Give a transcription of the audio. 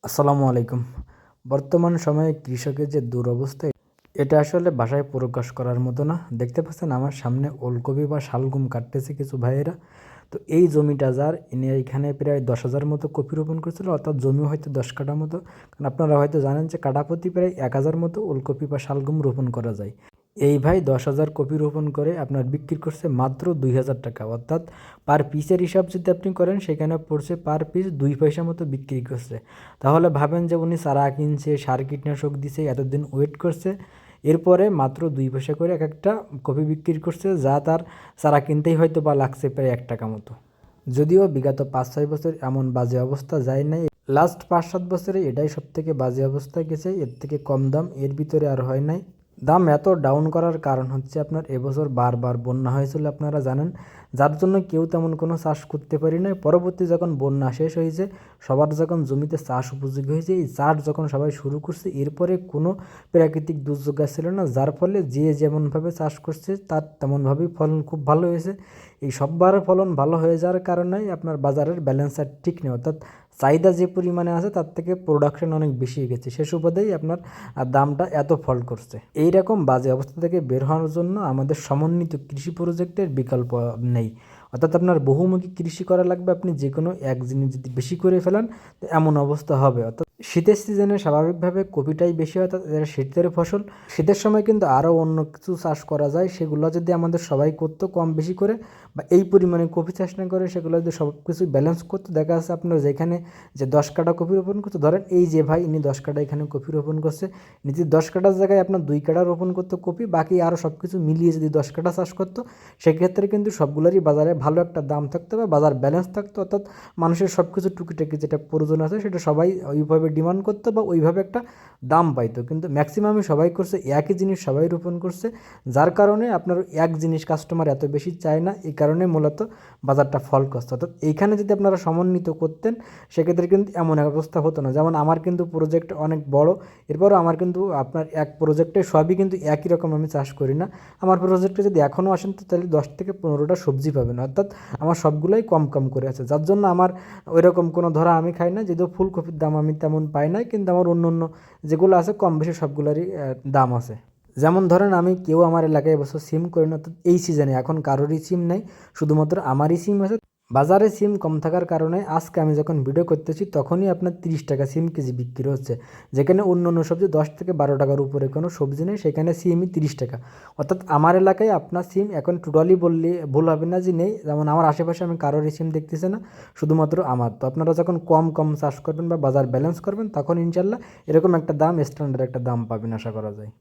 আসসালামু আলাইকুম। বর্তমান সময়ে কৃষকের যে দুরবস্থা, এটা আসলে ভাষায় প্রকাশ করার মতো না। দেখতে পাচ্ছেন আমার সামনে ওলকপি বা শালগম কাটতেছে কিছু ভাইয়েরা। তো এই জমিটা যার, ইনি এখানে প্রায় 10,000 মতো কপি রোপণ করেছিল, অর্থাৎ জমি হয়তো 10 কাঠা মতো। কারণ আপনারা হয়তো জানেন যে কাঠাপ্রতি প্রায় 1,000 মতো ওলকপি বা শালগম রোপণ করা যায়। এই ভাই 10,000 কপি রোপণ করে আপনার বিক্রি করছে মাত্র 2,000 টাকা, অর্থাৎ পার পিসের হিসাব যদি আপনি করেন সেখানে পড়ছে পার পিস 2 পয়সা মতো বিক্রি করছে। তাহলে ভাবেন যে উনি চারা কিনছে, সার কীটনাশক দিছে, এতদিন ওয়েট করছে, এরপরে মাত্র 2 পয়সা করে এক একটা কপি বিক্রি করছে, যা তার চারা কিনতেই হয়তো বা লাগছে প্রায় 1 টাকা মতো। যদিও বিগত 5-6 বছর এমন বাজে অবস্থা যায় নাই, লাস্ট 5-7 বছরে এটাই সব থেকে বাজে অবস্থায় গেছে। এর থেকে কম দাম এর ভিতরে আর হয় নাই। দাম এত ডাউন করার কারণ হচ্ছে আপনার এবছর বারবার বন্যা হয়েছিল, আপনারা জানেন, যার জন্য কেউ তেমন কোনো চাষ করতে পারি না। পরবর্তী যখন বন্যা শেষ হয়েছে, সবার যখন জমিতে চাষ উপযোগী হয়েছে, এই চাষ যখন সবাই শুরু করছে, এরপরে কোনো প্রাকৃতিক দুর্যোগ ছিল না, যার ফলে যে যেমনভাবে চাষ করছে তার তেমনভাবেই ফলন খুব ভালো হয়েছে। এই সববার ফলন ভালো হয়ে যাওয়ার কারণে আপনার বাজারের ব্যালেন্স আর ঠিক নেই, অর্থাৎ চাহিদা যে পরিমাণে আছে তার থেকে প্রোডাকশন অনেক বেশি হয়ে গেছে, সে সুবাদেই আপনার দামটা এত ফল করছে। এইরকম বাজে অবস্থা থেকে বের হওয়ার জন্য আমাদের সমন্বিত কৃষি প্রজেক্টের বিকল্প নেই, অর্থাৎ আপনার বহুমুখী কৃষি করা লাগবে। আপনি যে কোনো এক জিনিস যদি বেশি করে ফেলেন তো এমন অবস্থা হবে। অর্থাৎ শীতের সিজনে স্বাভাবিকভাবে কপিটাই বেশি হয়, অর্থাৎ এটা শীতের ফসল। শীতের সময় কিন্তু আরও অন্য কিছু চাষ করা যায়, সেগুলো যদি আমাদের সবাই করতো কম বেশি করে, বা এই পরিমাণে কপি চাষ না করে সেগুলো যদি সব কিছু ব্যালেন্স করতো, দেখা যাচ্ছে আপনার যেখানে যে 10 কাঠা কপি রোপণ করতো, ধরেন এই যে ভাই ইনি 10 কাঠা এখানে কপি রোপণ করছে, নিজে 10 কাঠার জায়গায় আপনার 2 কাঠা রোপণ করতো কপি, বাকি আরও সব কিছু মিলিয়ে যদি 10 কাঠা চাষ করতো, সেক্ষেত্রে কিন্তু সবগুলোরই বাজারে ভালো একটা দাম থাকতো বা বাজার ব্যালেন্স থাকতো, অর্থাৎ মানুষের সব কিছু টুকিটাকি যেটা প্রয়োজন আছে সেটা সবাই ওইভাবে ডিমান্ড করতো বা ওইভাবে একটা দাম পাইতো। কিন্তু ম্যাক্সিমামই সবাই করছে একই জিনিস, সবাই রোপণ করছে, যার কারণে আপনার এক জিনিস কাস্টমার এত বেশি চায় না, এই কারণে মূলত বাজারটা ফল করছে। অর্থাৎ এইখানে যদি আপনারা সমন্বিত করতেন সেক্ষেত্রে কিন্তু এমন অবস্থা হতো না। যেমন আমার কিন্তু প্রজেক্ট অনেক বড়, এরপরও আমার কিন্তু আপনার এক প্রজেক্টে সবই কিন্তু একই রকম আমি চাষ করি না। আমার প্রজেক্টে যদি এখনও আসেন তো তাহলে 10 থেকে 15টা সবজি পাবেন, অর্থাৎ আমার সবগুলোই কম কম করে আছে, যার জন্য আমার ওই রকম কোনো ধরা আমি খাই না। যদিও ফুলকপির দাম আমি তেমন পাই না, কিন্তু আমার অন্য অন্য যেগুলো আছে কম বেশি সবগুলোরই দাম আছে। যেমন ধরেন আমি কেউ আমার এলাকায় এবছর সিম করি না, তো এই সিজনে এখন কারোরই সিম নেই, শুধুমাত্র আমারই সিম আছে। বাজারে সিম কম থাকার কারণে আজকে আমি যখন ভিডিও করতেছি তখনই আপনার 30 টাকা সিম কেজি বিক্রি হচ্ছে, যেখানে অন্য অন্য সবজি 10 থেকে 12 টাকার উপরে কোনো সবজি নেই, সেখানে সিমই 30 টাকা। অর্থাৎ আমার এলাকায় আপনার সিম এখন টোটালি বললে ভুল হবে না যে নেই, যেমন আমার আশেপাশে আমি কারোরই সিম দেখতেছি না, শুধুমাত্র আমার। তো আপনারা যখন কম কম চাষ করবেন বা বাজার ব্যালেন্স করবেন তখন ইনশাল্লাহ এরকম একটা দাম, স্ট্যান্ডার্ড একটা দাম পাবেন আশা করা যায়।